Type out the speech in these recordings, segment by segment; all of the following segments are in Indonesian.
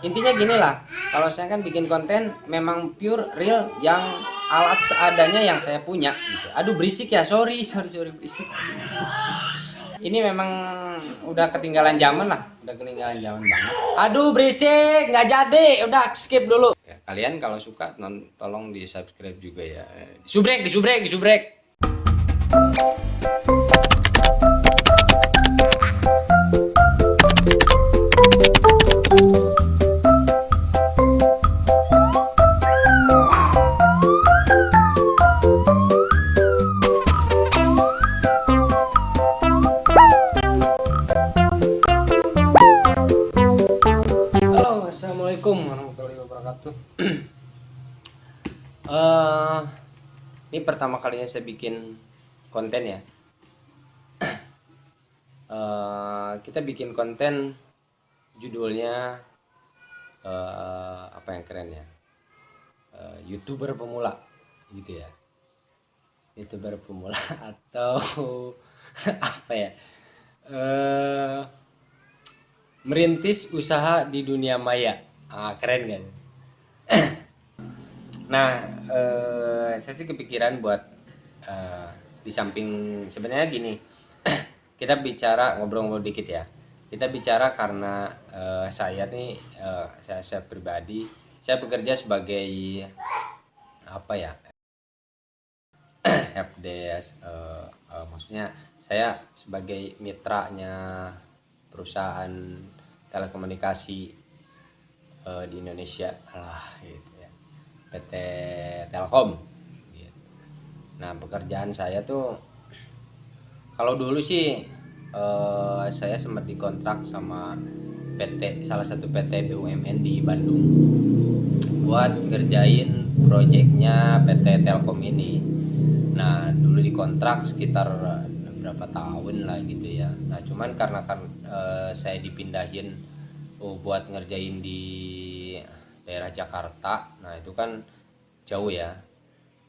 intinya gini lah, kalau saya kan bikin konten memang pure real yang alat seadanya yang saya punya gitu. Aduh berisik ya, sorry berisik. Ini memang udah ketinggalan zaman lah, udah ketinggalan zaman banget. Aduh berisik, nggak jadi, udah skip dulu. Ya, kalian kalau suka tolong di subscribe juga ya. Disubrek. Halo, assalamualaikum warahmatullahi wabarakatuh. Ini pertama kalinya saya bikin konten ya. Kita bikin konten judulnya apa yang keren ya? YouTuber pemula gitu ya. YouTuber pemula atau apa ya? Merintis usaha di dunia maya. Keren kan? Nah, saya sih kepikiran buat di samping sebenarnya gini, kita bicara ngobrol-ngobrol dikit ya. Kita bicara karena saya nih, saya pribadi, saya bekerja sebagai apa ya, helpdesk, maksudnya saya sebagai mitranya perusahaan telekomunikasi di Indonesia lah gitu ya, PT Telkom gitu. Nah pekerjaan saya tuh kalau dulu sih saya sempat dikontrak sama salah satu PT BUMN di Bandung buat ngerjain proyeknya PT Telkom ini. Nah dulu dikontrak sekitar berapa tahun lah gitu ya. Nah cuman karena saya dipindahin buat ngerjain di daerah Jakarta, nah itu kan jauh ya,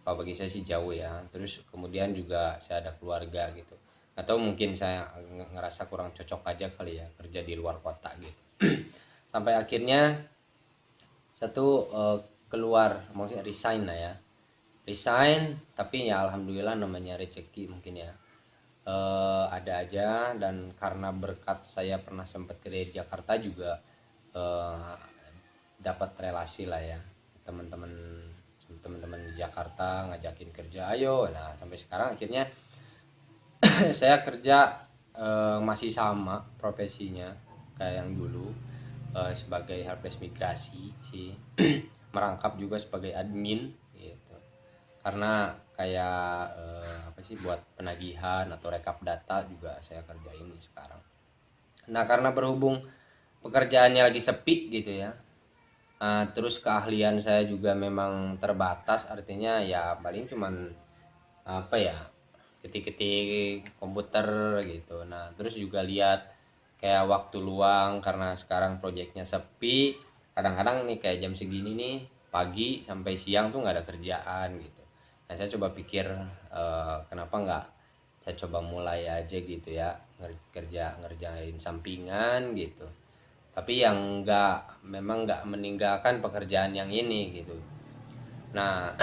kalau bagi saya sih jauh ya. Terus kemudian juga saya ada keluarga gitu, atau mungkin saya ngerasa kurang cocok aja kali ya kerja di luar kota gitu. Sampai akhirnya satu keluar, maksudnya resign lah ya, resign. Tapi ya alhamdulillah namanya rezeki mungkin ya, ada aja. Dan karena berkat saya pernah sempat kerja di Jakarta juga, dapat relasi lah ya, teman-teman di Jakarta ngajakin kerja, ayo. Nah sampai sekarang akhirnya saya kerja masih sama profesinya kayak yang dulu, sebagai helpdesk migrasi sih. Merangkap juga sebagai admin gitu, karena kayak apa sih, buat penagihan atau rekap data juga saya kerjain sekarang. Nah karena berhubung pekerjaannya lagi sepi gitu ya, terus keahlian saya juga memang terbatas, artinya ya paling cuman apa ya, ketik-ketik komputer gitu. Nah terus juga lihat kayak waktu luang, karena sekarang proyeknya sepi, kadang-kadang nih kayak jam segini nih, pagi sampai siang tuh nggak ada kerjaan gitu. Nah saya coba pikir, kenapa nggak saya coba mulai aja gitu ya, ngerjain sampingan gitu, tapi yang memang nggak meninggalkan pekerjaan yang ini gitu. Nah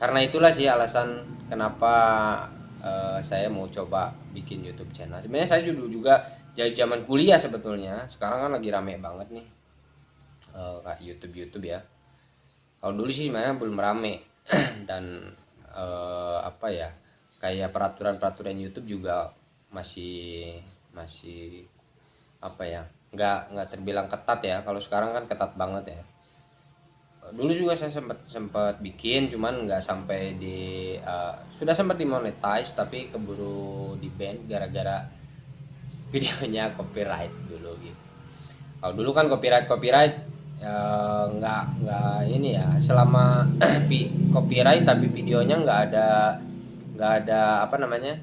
karena itulah sih alasan kenapa saya mau coba bikin YouTube channel. Sebenarnya saya juga dari zaman kuliah sebetulnya. Sekarang kan lagi rame banget nih kayak YouTube ya. Kalau dulu sih sebenarnya belum rame. Dan apa ya, kayak peraturan YouTube juga masih masih apa ya, nggak terbilang ketat ya. Kalau sekarang kan ketat banget ya. Dulu juga saya sempat bikin, cuman nggak sampai sudah sempat dimonetize, tapi keburu di ban gara-gara videonya copyright dulu gitu. Kalau dulu kan copyright nggak ini ya, selama copyright tapi videonya nggak ada apa namanya,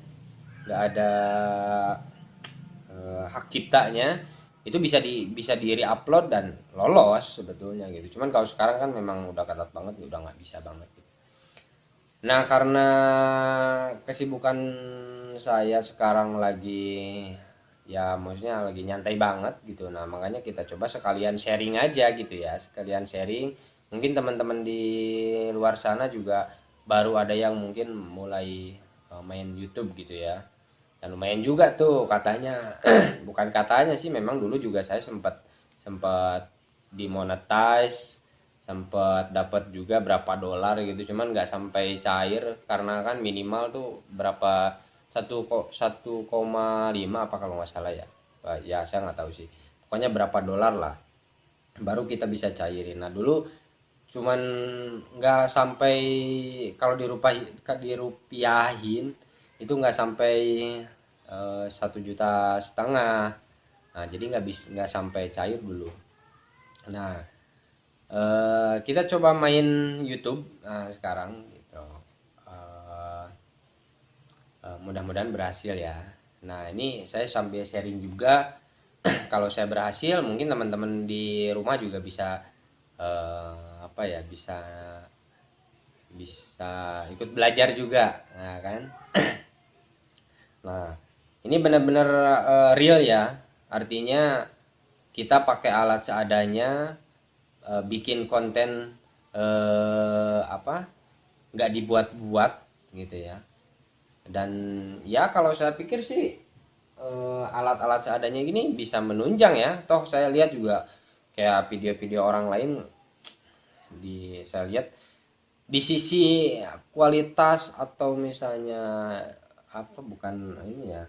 nggak ada hak ciptanya, itu bisa di re-upload dan lolos sebetulnya gitu. Cuman kalau sekarang kan memang udah ketat banget, udah nggak bisa banget gitu. Nah karena kesibukan saya sekarang lagi ya maksudnya lagi nyantai banget gitu. Nah makanya kita coba sekalian sharing aja gitu ya, sekalian sharing. Mungkin teman-teman di luar sana juga baru ada yang mungkin mulai main YouTube gitu ya. Dan lumayan juga tuh katanya. Bukan katanya sih, memang dulu juga saya sempat sempat dimonetize, sempat dapat juga berapa dolar gitu, cuman nggak sampai cair karena kan minimal tuh berapa, 1,5 apa kalau nggak salah ya. Ya saya nggak tahu sih, pokoknya berapa dolar lah baru kita bisa cairin. Nah dulu cuman nggak sampai, kalau dirupiahin itu nggak sampai 1,5 juta. Nah jadi nggak sampai cair dulu. Nah kita coba main YouTube sekarang gitu. Eh, Mudah-mudahan berhasil ya. Nah ini saya sambil sharing juga. Kalau saya berhasil, mungkin teman-teman di rumah juga bisa apa ya, bisa bisa ikut belajar juga, nah kan. Nah ini benar-benar real ya, artinya kita pakai alat seadanya, bikin konten apa, nggak dibuat-buat gitu ya. Dan ya kalau saya pikir sih alat-alat seadanya gini bisa menunjang ya. Toh saya lihat juga kayak video-video orang lain, saya lihat di sisi kualitas atau misalnya apa, bukan ini ya,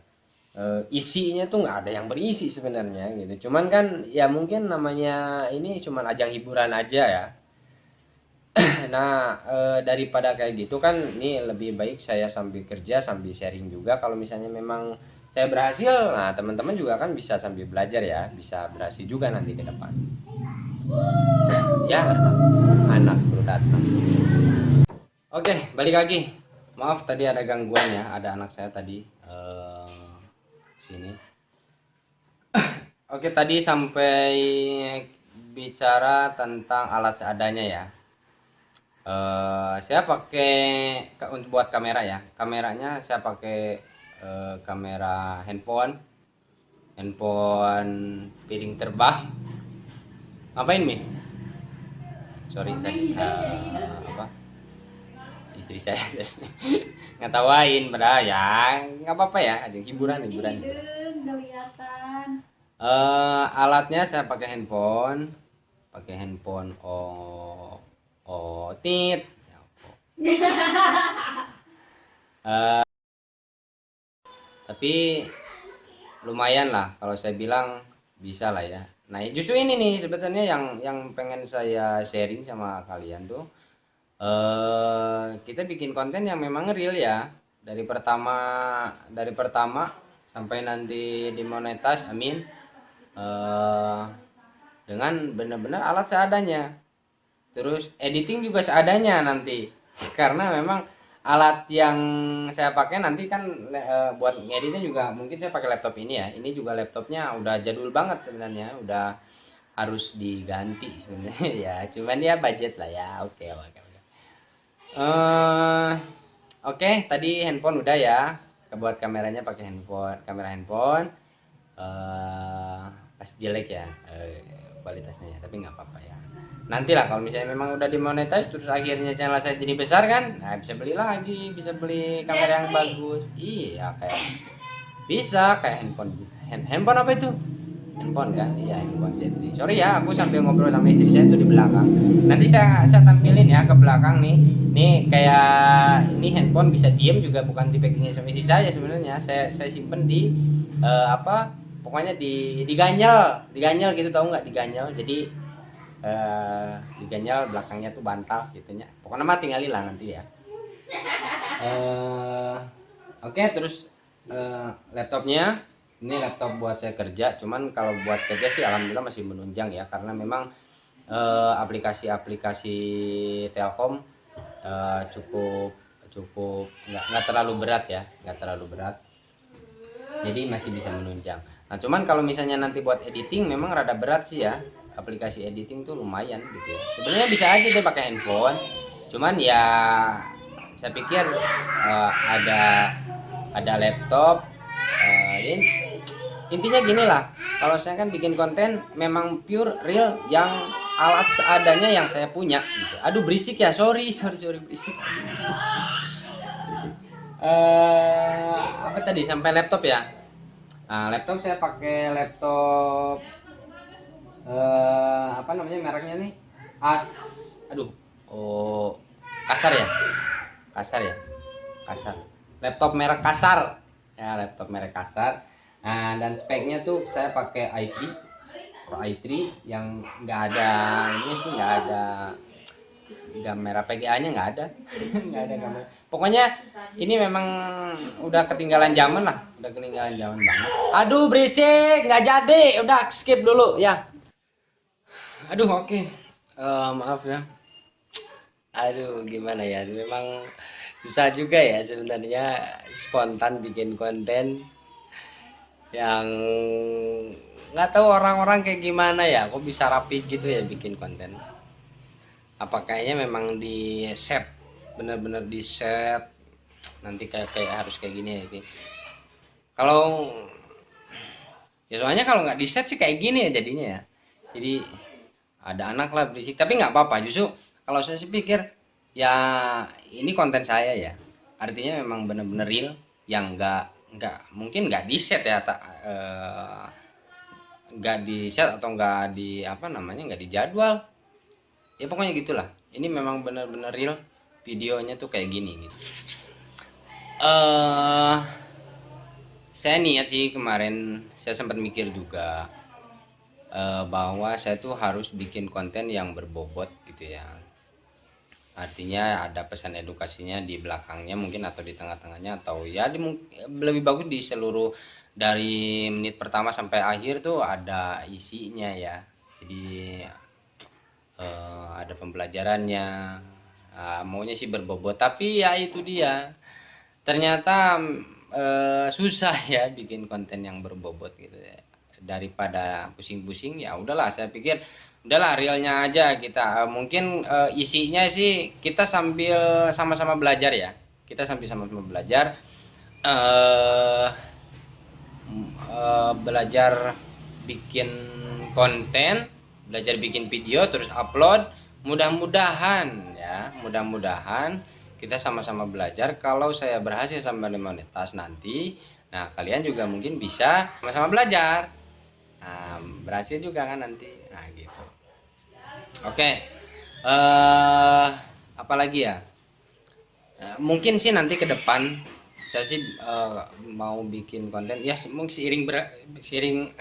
isinya tuh nggak ada yang berisi sebenarnya gitu. Cuman kan ya mungkin namanya ini cuman ajang hiburan aja ya. Nah daripada kayak gitu kan, ini lebih baik saya sambil kerja sambil sharing juga. Kalau misalnya memang saya berhasil, nah teman-teman juga kan bisa sambil belajar ya, bisa berhasil juga nanti ke depan ya. Anak perlu datang. Oke, balik lagi. Maaf tadi ada gangguan ya, ada anak saya tadi sini. Oke, tadi sampai bicara tentang alat seadanya ya. Saya pakai untuk buat kamera ya. Kameranya saya pakai kamera handphone piring terbang. Ngapain Mi? Sorry tadi apa? Istri saya ngetawain, padahal ya nggak apa-apa ya, ada hiburan. Alatnya saya pakai handphone tit. Tapi lumayan lah kalau saya bilang, bisa lah ya. Nah justru ini nih sebetulnya yang pengen saya sharing sama kalian tuh, kita bikin konten yang memang real ya, dari pertama sampai nanti dimonetize, amin. Dengan benar-benar alat seadanya, terus editing juga seadanya nanti, karena memang alat yang saya pakai nanti kan buat ngeditnya juga mungkin saya pakai laptop ini ya. Ini juga laptopnya udah jadul banget sebenarnya, udah harus diganti sebenarnya ya, cuman ya budget lah ya. Oke, tadi handphone udah ya, buat kameranya pakai kamera handphone. Pas jelek ya kualitasnya ya, tapi nggak apa-apa ya. Nanti lah kalau misalnya memang udah dimonetize terus akhirnya channel saya jadi besar kan, nah bisa beli lagi, bisa beli kamera yang bagus. Iya, kayak handphone apa itu, handphone kan, iya handphone. Jadi sorry ya, aku sambil ngobrol sama istri saya tuh di belakang. Nanti saya tampilin ya ke belakang nih kayak ini handphone bisa diem juga, bukan dipegangin sama istri saya sebenarnya. Saya simpen di apa, pokoknya diganjal gitu, tahu nggak diganjal. Jadi diganjal belakangnya tuh bantal gitunya, pokoknya mah tinggalin lah nanti ya. Oke, terus laptopnya ini laptop buat saya kerja, cuman kalau buat kerja sih alhamdulillah masih menunjang ya, karena memang aplikasi-aplikasi Telkom cukup nggak terlalu berat ya, jadi masih bisa menunjang. Nah cuman kalau misalnya nanti buat editing memang rada berat sih ya, aplikasi editing tuh lumayan gitu ya. Sebenarnya bisa aja deh pakai handphone, cuman ya saya pikir ada laptop intinya gini lah, kalau saya kan bikin konten memang pure real yang alat seadanya yang saya punya gitu. Aduh berisik ya, sorry berisik. Apa tadi sampai laptop ya. Nah, laptop saya pakai laptop apa namanya mereknya nih, aduh, oh kasar ya, kasar, laptop merek kasar ya, laptop merek kasar. Nah, dan speknya tuh saya pakai i3 Pro i3 yang nggak ada ini sih, nggak merah PGA-nya nggak ada. Nggak ada gambar. Pokoknya ini memang udah ketinggalan zaman lah, udah ketinggalan zaman banget. Aduh berisik, nggak jadi, udah skip dulu ya. Aduh oke. Maaf ya. Aduh gimana ya, memang susah juga ya sebenarnya spontan bikin konten yang nggak tahu orang-orang kayak gimana ya, kok bisa rapi gitu ya bikin konten. Apa kayaknya memang di set, bener-bener di set nanti kayak harus kayak gini ya. Kalau ya soalnya kalau nggak di set sih kayak gini ya jadinya ya. Jadi ada anak lah berisik, tapi nggak apa-apa, justru kalau saya sih pikir ya ini konten saya ya, artinya memang bener-bener real yang nggak mungkin nggak di set ya, nggak di set atau nggak di apa namanya, nggak di jadwal ya, pokoknya gitulah. Ini memang bener-bener real, videonya tuh kayak gini gitu. Saya niat sih kemarin, saya sempat mikir juga bahwa saya tuh harus bikin konten yang berbobot gitu ya, artinya ada pesan edukasinya di belakangnya mungkin, atau di tengah-tengahnya, atau ya lebih bagus di seluruh, dari menit pertama sampai akhir tuh ada isinya ya. Jadi ada pembelajarannya. Maunya sih berbobot, tapi ya itu dia, ternyata susah ya bikin konten yang berbobot gitu ya. Daripada pusing-pusing ya udahlah, saya pikir udahlah realnya aja kita. Mungkin isinya sih kita sambil sama-sama belajar ya, kita sambil sama-sama belajar, belajar bikin konten, belajar bikin video terus upload. Mudah-mudahan ya, mudah-mudahan kita sama-sama belajar. Kalau saya berhasil sampai monetas nanti, nah kalian juga mungkin bisa sama-sama belajar. Nah, berhasil juga kan nanti. Nah, gitu. Oke. Apalagi ya? Mungkin sih nanti ke depan saya sih mau bikin konten ya, mungkin seiring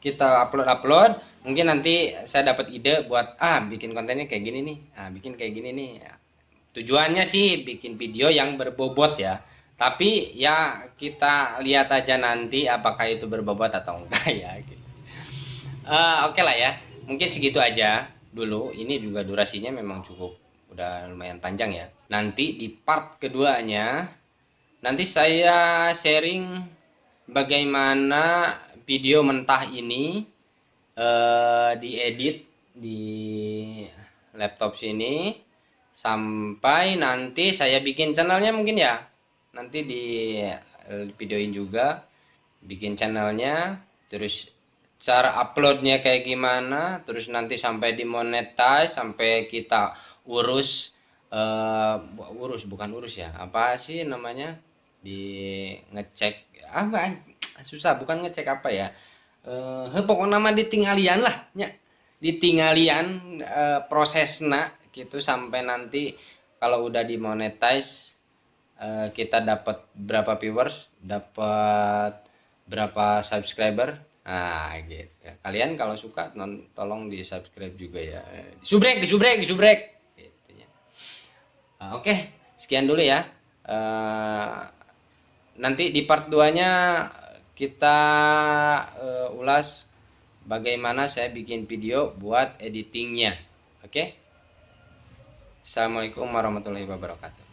kita upload, mungkin nanti saya dapat ide buat bikin kontennya kayak gini nih. Bikin kayak gini nih. Tujuannya sih bikin video yang berbobot ya. Tapi ya kita lihat aja nanti apakah itu berbobot atau enggak ya gitu. Oke lah ya, mungkin segitu aja dulu. Ini juga durasinya memang cukup, udah lumayan panjang ya. Nanti di part keduanya, nanti saya sharing bagaimana video mentah ini diedit di laptop sini, sampai nanti saya bikin channelnya mungkin ya. Nanti di videoin juga bikin channelnya, terus cara uploadnya kayak gimana, terus nanti sampai dimonetize, sampai kita urus bukan urus ya, apa sih namanya, di ngecek apa, susah, bukan ngecek apa ya, pokoknya nama ditinggalian lah nya, ditinggalian prosesnya gitu, sampai nanti kalau udah dimonetize kita dapat berapa viewers, dapat berapa subscriber. Nah gitu, kalian kalau suka tolong di subscribe juga ya, disubrek gitu ya. Oke, sekian dulu ya. Nanti di part 2 nya kita ulas bagaimana saya bikin video buat editingnya. Oke. Assalamualaikum warahmatullahi wabarakatuh.